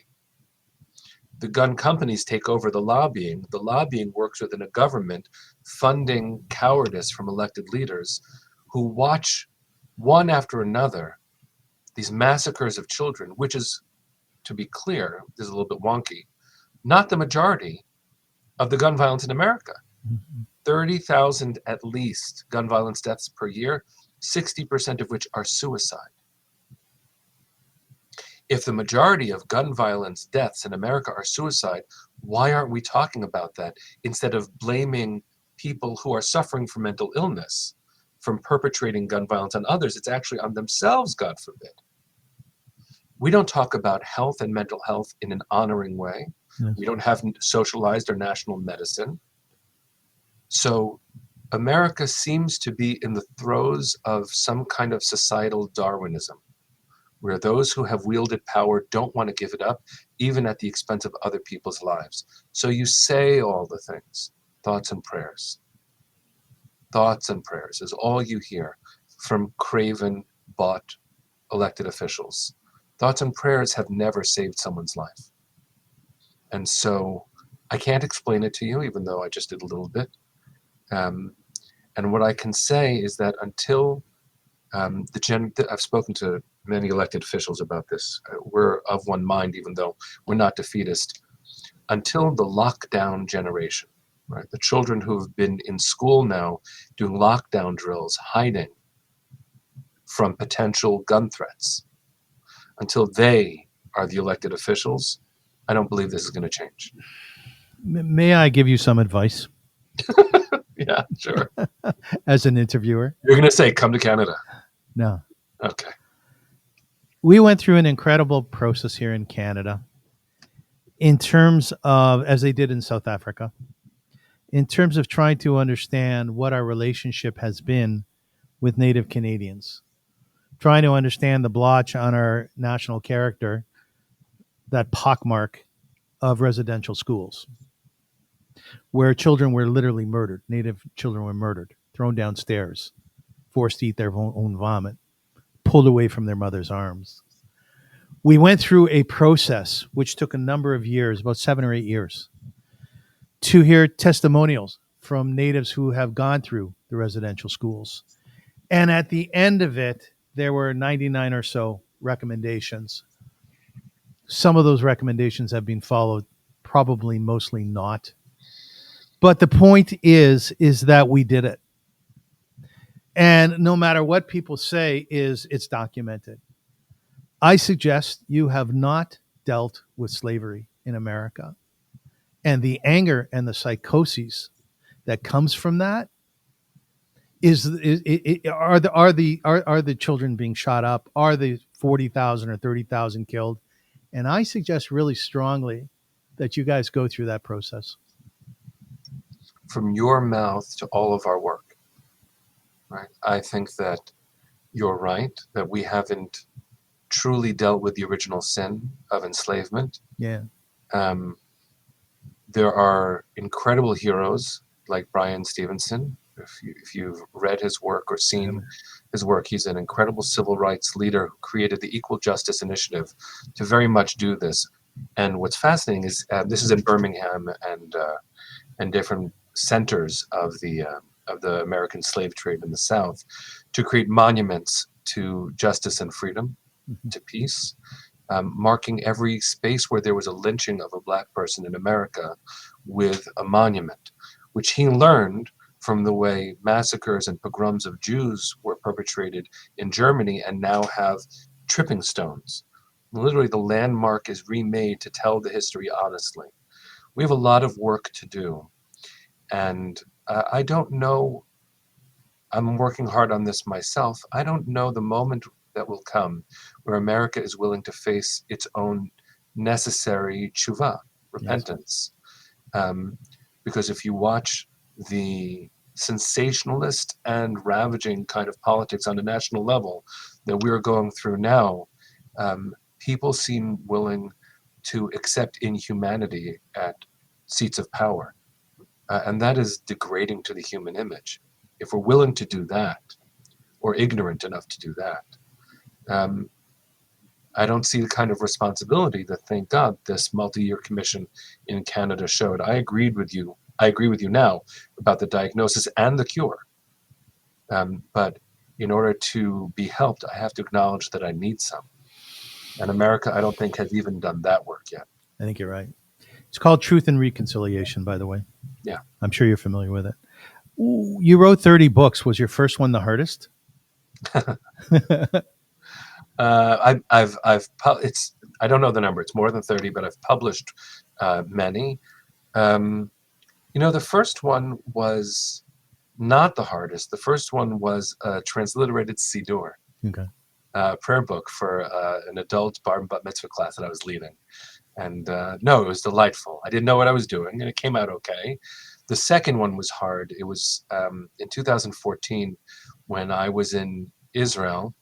The gun companies take over the lobbying. The lobbying works within a government funding cowardice from elected leaders who watch one after another these massacres of children, which is, to be clear, this is a little bit wonky, not the majority of the gun violence in America. 30,000 at least gun violence deaths per year, 60% of which are suicide. If the majority of gun violence deaths in America are suicide, why aren't we talking about that instead of blaming people who are suffering from mental illness from perpetrating gun violence on others? It's actually on themselves, God forbid. We don't talk about health and mental health in an honoring way. Yes. We don't have socialized or national medicine. So America seems to be in the throes of some kind of societal Darwinism, where those who have wielded power don't want to give it up, even at the expense of other people's lives. So you say all the things, thoughts and prayers. Thoughts and prayers is all you hear from craven, bought elected officials. Thoughts and prayers have never saved someone's life. And so I can't explain it to you, even though I just did a little bit. And what I can say is that until I've spoken to many elected officials about this. We're of one mind, even though we're not defeatist. Until the lockdown generation, right? The children who have been in school now doing lockdown drills, hiding from potential gun threats, until they are the elected officials, I don't believe this is going to change. May I give you some advice? Yeah, sure. As an interviewer? You're going to say, come to Canada. No. Okay. We went through an incredible process here in Canada in terms of, as they did in South Africa, in terms of trying to understand what our relationship has been with Native Canadians, trying to understand the blotch on our national character, that pockmark of residential schools, where children were literally murdered. Native children were murdered, thrown downstairs, forced to eat their own vomit, pulled away from their mother's arms. We went through a process which took a number of years, about 7 or 8 years, to hear testimonials from natives who have gone through the residential schools. And at the end of it, there were 99 or so recommendations. Some of those recommendations have been followed, probably mostly not. But the point is that we did it. And no matter what people say, it's documented. I suggest you have not dealt with slavery in America. And the anger and the psychoses that comes from that are the children being shot up? Are the 40,000 or 30,000 killed? And I suggest really strongly that you guys go through that process. From your mouth to all of our work, right? I think that you're right, that we haven't truly dealt with the original sin of enslavement. Yeah. There are incredible heroes like Brian Stevenson. If you've read his work or seen his work, he's an incredible civil rights leader who created the Equal Justice Initiative to very much do this. And what's fascinating is this is in Birmingham and different centers of the American slave trade in the South, to create monuments to justice and freedom, to peace, marking every space where there was a lynching of a Black person in America with a monument, which he learned from the way massacres and pogroms of Jews were perpetrated in Germany and now have tripping stones. Literally, the landmark is remade to tell the history honestly. We have a lot of work to do. And I don't know, I'm working hard on this myself. I don't know the moment that will come where America is willing to face its own necessary tshuva, repentance. Yes. Because if you watch the sensationalist and ravaging kind of politics on a national level that we're going through now, people seem willing to accept inhumanity at seats of power. And that is degrading to the human image. If we're willing to do that, or ignorant enough to do that, I don't see the kind of responsibility that, thank God, this multi-year commission in Canada showed. I agree with you now about the diagnosis and the cure. But in order to be helped, I have to acknowledge that I need some. And America, I don't think, has even done that work yet. I think you're right. It's called Truth and Reconciliation, by the way. Yeah. I'm sure you're familiar with it. Ooh, you wrote 30 books. Was your first one the hardest? I don't know the number. It's more than 30, but I've published many. The first one was not the hardest. The first one was a transliterated Siddur, prayer book for an adult bar and bat mitzvah class that I was leading. And no, it was delightful. I didn't know what I was doing, and it came out okay. The second one was hard. It was in 2014 when I was in Israel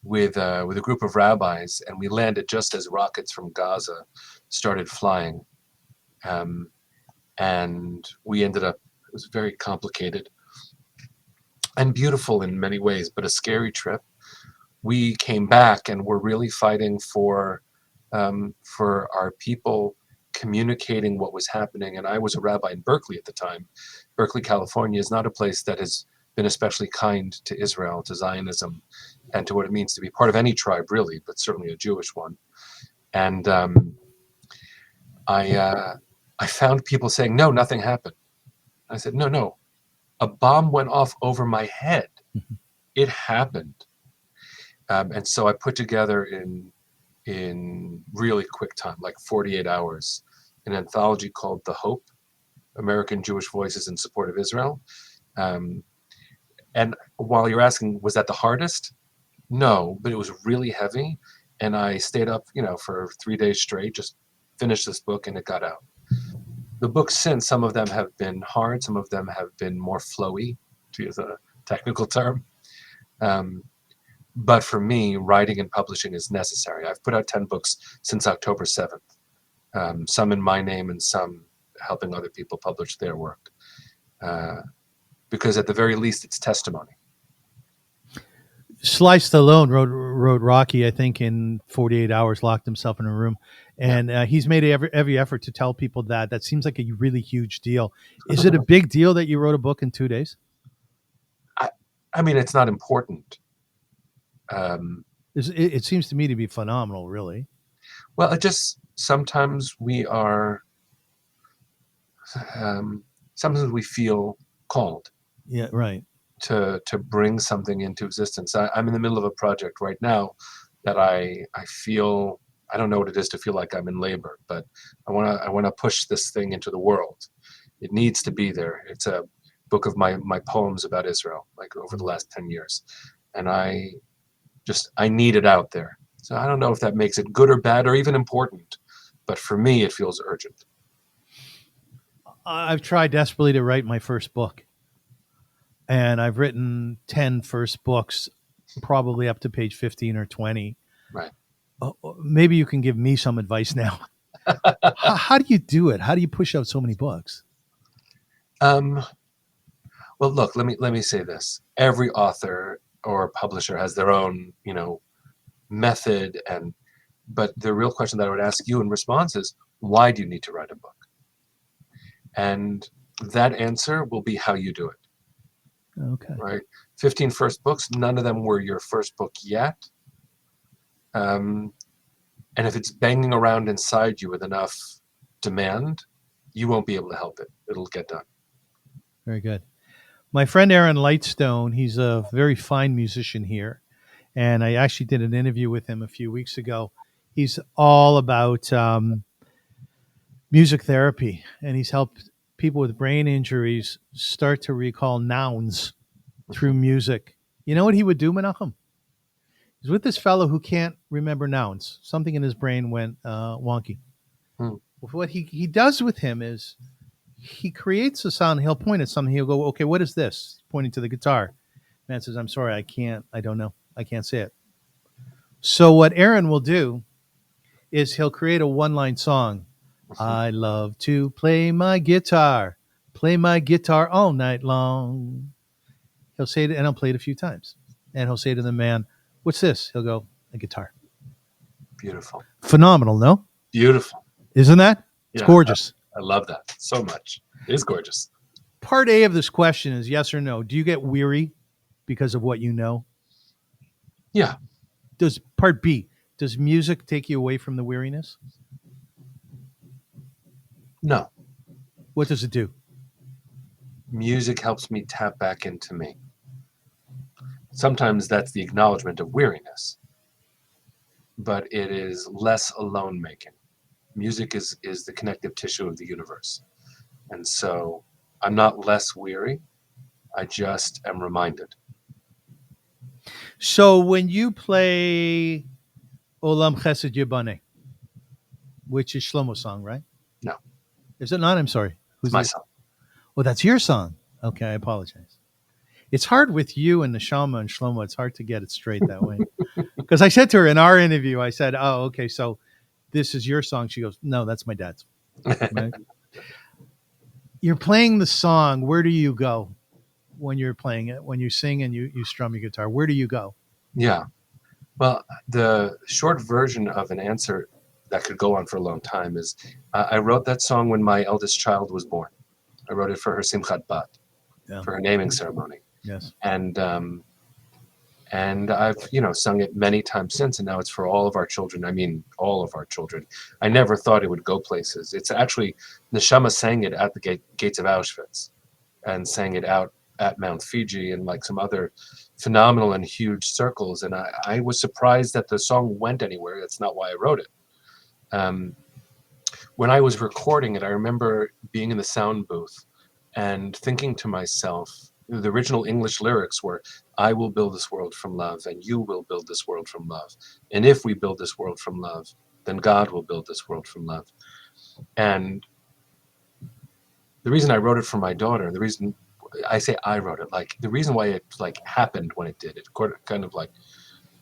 with a group of rabbis, and we landed just as rockets from Gaza started flying. And we ended up, it was very complicated and beautiful in many ways, but a scary trip. We came back and were really fighting for our people, communicating what was happening. And I was a rabbi in Berkeley at the time. Berkeley, California is not a place that has been especially kind to Israel, to Zionism, and to what it means to be part of any tribe, really, but certainly a Jewish one. And I found people saying, no, nothing happened. I said, no, a bomb went off over my head. It happened. And so I put together in really quick time, like 48 hours, an anthology called The Hope, American Jewish Voices in Support of Israel. And while you're asking, was that the hardest? No, but it was really heavy. And I stayed up, for 3 days straight, just finished this book, and it got out. The books since, some of them have been hard, some of them have been more flowy, to use a technical term. But for me, writing and publishing is necessary. I've put out 10 books since October 7th, some in my name and some helping other people publish their work. Because at the very least, it's testimony. Sly Stallone wrote Rocky, I think, in 48 hours, locked himself in a room. And he's made every effort to tell people that. That seems like a really huge deal. Is it a big deal that you wrote a book in 2 days? I mean, it's not important. It seems to me to be phenomenal, really. Well, it just, sometimes we feel called Yeah, right. to bring something into existence. I'm in the middle of a project right now that I feel, I don't know what it is to feel like I'm in labor, but I want to push this thing into the world. It needs to be there. It's a book of my poems about Israel, like over the last 10 years. And I need it out there. So I don't know if that makes it good or bad or even important, but for me, it feels urgent. I've tried desperately to write my first book, and I've written 10 first books, probably up to page 15 or 20. Right. Maybe you can give me some advice now. How do you do it? How do you push out so many books? Well, look, let me say this. Every author or publisher has their own, method, but the real question that I would ask you in response is, why do you need to write a book? And that answer will be how you do it. Okay. Right? 15 first books, none of them were your first book yet. And if it's banging around inside you with enough demand, you won't be able to help it. It'll get done. Very good. My friend Aaron Lightstone, he's a very fine musician here, and I actually did an interview with him a few weeks ago. He's all about music therapy, and he's helped people with brain injuries start to recall nouns through music. You know what he would do, Menachem? He's with this fellow who can't remember nouns. Something in his brain went wonky. What he does with him is he creates a sound. He'll point at something. He'll go, okay, what is this? Pointing to the guitar. Man says, I'm sorry, I don't know. I can't say it. So what Aaron will do is he'll create a one-line song. I love to play my guitar all night long. He'll say it, and I'll play it a few times. And he'll say to the man, what's this? He'll go, a guitar. Beautiful. Phenomenal, no? Beautiful. Isn't that? It's gorgeous. I love that so much. It is gorgeous. Part A of this question is yes or no. Do you get weary because of what you know? Yeah. Part B, does music take you away from the weariness? No. What does it do? Music helps me tap back into me. Sometimes that's the acknowledgement of weariness, but it is less alone making. Music is the connective tissue of the universe. And so I'm not less weary. I just am reminded. So when you play Olam Chesed Yibane, which is Shlomo's song, right? No. Is it not? I'm sorry. It's my song. Oh, that's your song. Okay, I apologize. It's hard with you and Neshama and Shlomo. It's hard to get it straight that way. Because I said to her in our interview, I said, oh, okay, so this is your song. She goes, no, that's my dad's. Right? You're playing the song. Where do you go when you're playing it? When you sing and you strum your guitar, where do you go? Yeah. Well, the short version of an answer that could go on for a long time is I wrote that song when my eldest child was born. I wrote it for her Simchat Bat, for her naming ceremony. Yes. And I've, sung it many times since, and now it's for all of our children. I mean, all of our children. I never thought it would go places. It's actually, Neshama sang it at the gates of Auschwitz and sang it out at Mount Fiji and like some other phenomenal and huge circles. And I was surprised that the song went anywhere. That's not why I wrote it. When I was recording it, I remember being in the sound booth and thinking to myself, the original English lyrics were, I will build this world from love, and you will build this world from love. And if we build this world from love, then God will build this world from love. And the reason I wrote it for my daughter, the reason I say I wrote it, like the reason why it like happened when it did, it kind of like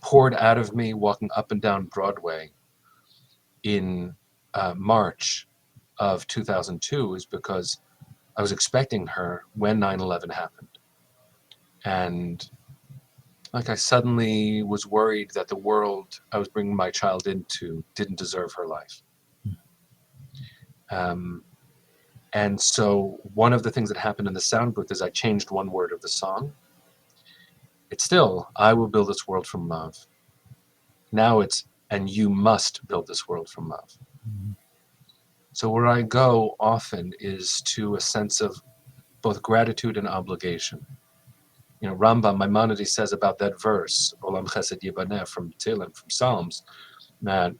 poured out of me walking up and down Broadway in March of 2002 is because I was expecting her when 9/11 happened. And like I suddenly was worried that the world I was bringing my child into didn't deserve her life. And so one of the things that happened in the sound booth is I changed one word of the song. It's still, I will build this world from love. Now it's, and you must build this world from love. So where I go often is to a sense of both gratitude and obligation. You know, Rambam Maimonides says about that verse, Olam Chesed Yibaneh, from Tehillim, from Psalms, that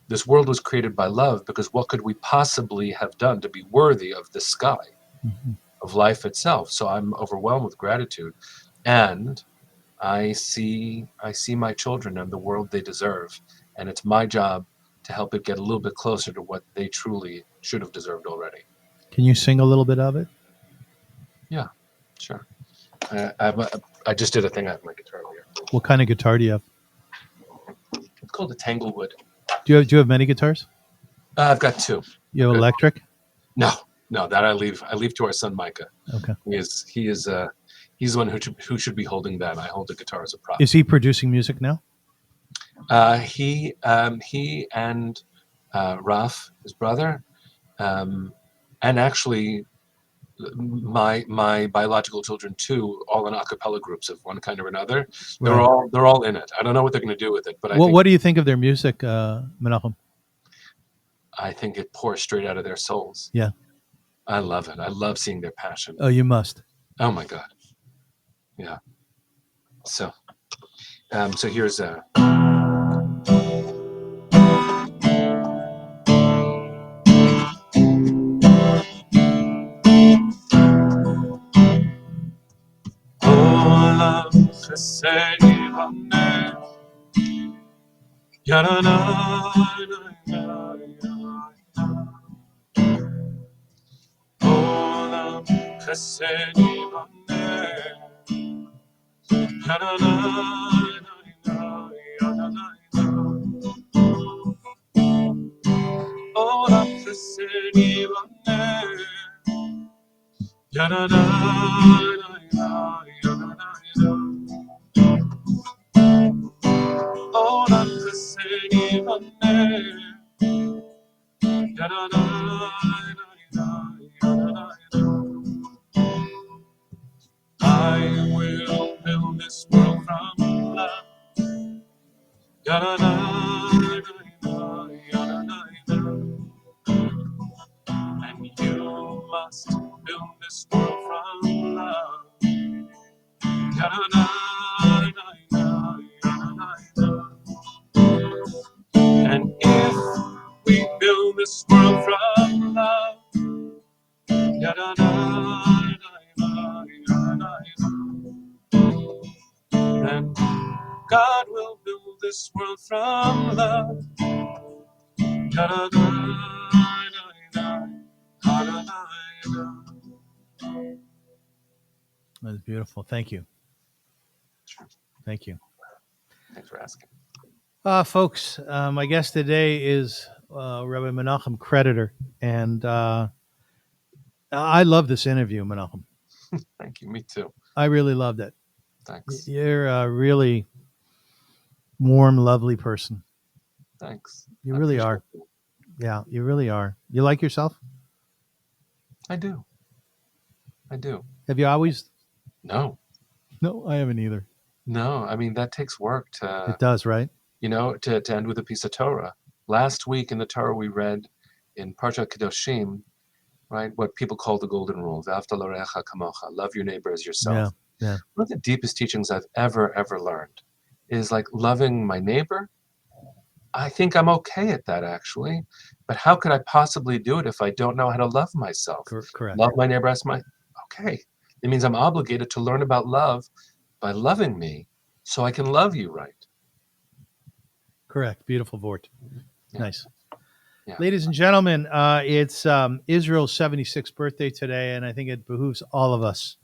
this world was created by love, because what could we possibly have done to be worthy of the sky, of life itself? So I'm overwhelmed with gratitude, and I see my children and the world they deserve, and it's my job to help it get a little bit closer to what they truly should have deserved already. Can you sing a little bit of it? Yeah, sure. I just did a thing. I have my guitar here. What kind of guitar do you have? It's called a Tanglewood. Do you have many guitars? I've got two. You have electric? No, that I leave to our son Micah. Okay. He's the one who should be holding that. I hold the guitar as a prop. Is he producing music now? He and Raf, his brother, and actually my biological children too, all in a cappella groups of one kind or another. They're all in it. I don't know what they're going to do with it, but what do you think of their music, Menachem? I think it pours straight out of their souls. Yeah, I love it. I love seeing their passion. Oh, you must. Oh my God. Yeah. So here's a. I will build this world from love. And you must build this world from love. And if we build this world from love, then God will build this world from love. That's beautiful. Thank you. Thank you. Thanks for asking. Folks, my guest today is Rabbi Menachem Creditor, and I love this interview, Menachem. Thank you. Me too. I really loved it. Thanks. You're a really warm, lovely person. Thanks. You really are. It. Yeah, you really are. You like yourself? I do. Have you always? No, I haven't either. No, I mean, that takes work to... It does, right? You know, to end with a piece of Torah. Last week in the Torah we read in Parshat Kedoshim, right, what people call the golden rule, V'ahavta l'orecha kamocha, love your neighbor as yourself. Yeah. One of the deepest teachings I've ever learned is like loving my neighbor. I think I'm okay at that, actually. But how could I possibly do it if I don't know how to love myself? Correct. Love my neighbor as my... Okay. It means I'm obligated to learn about love by loving me so I can love you right. Correct. Beautiful, Vort. Yeah. Nice. Yeah. Ladies and gentlemen, it's Israel's 76th birthday today, and I think it behooves all of us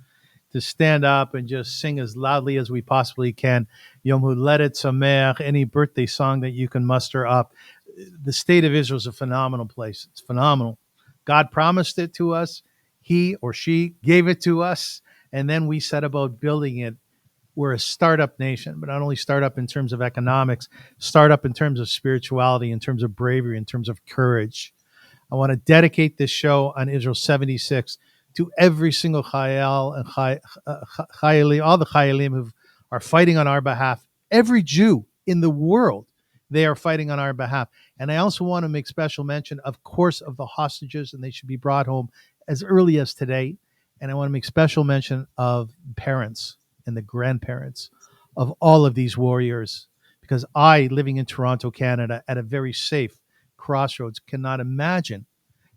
to stand up and just sing as loudly as we possibly can. Yom Huledet Sameach, any birthday song that you can muster up. The state of Israel is a phenomenal place. It's phenomenal. God promised it to us. He or she gave it to us, and then we set about building it. We're a startup nation, but not only startup in terms of economics, startup in terms of spirituality, in terms of bravery, in terms of courage. I want to dedicate this show on Israel 76 to every single Chayal and Chayalim, all the Chayalim who are fighting on our behalf. Every Jew in the world, they are fighting on our behalf. And I also want to make special mention, of course, of the hostages, and they should be brought home as early as today. And I want to make special mention of parents and the grandparents of all of these warriors, because I, living in Toronto, Canada, at a very safe crossroads, cannot imagine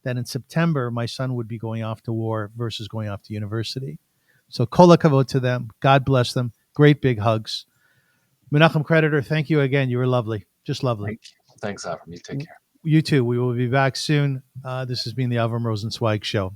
that in September my son would be going off to war versus going off to university. So kol hakavod to them. God bless them. Great big hugs. Menachem Creditor, thank you again. You were lovely. Just lovely. Thank you. Thanks, Avrum. You take care. You too. We will be back soon. This has been the Avrum Rosensweig Show.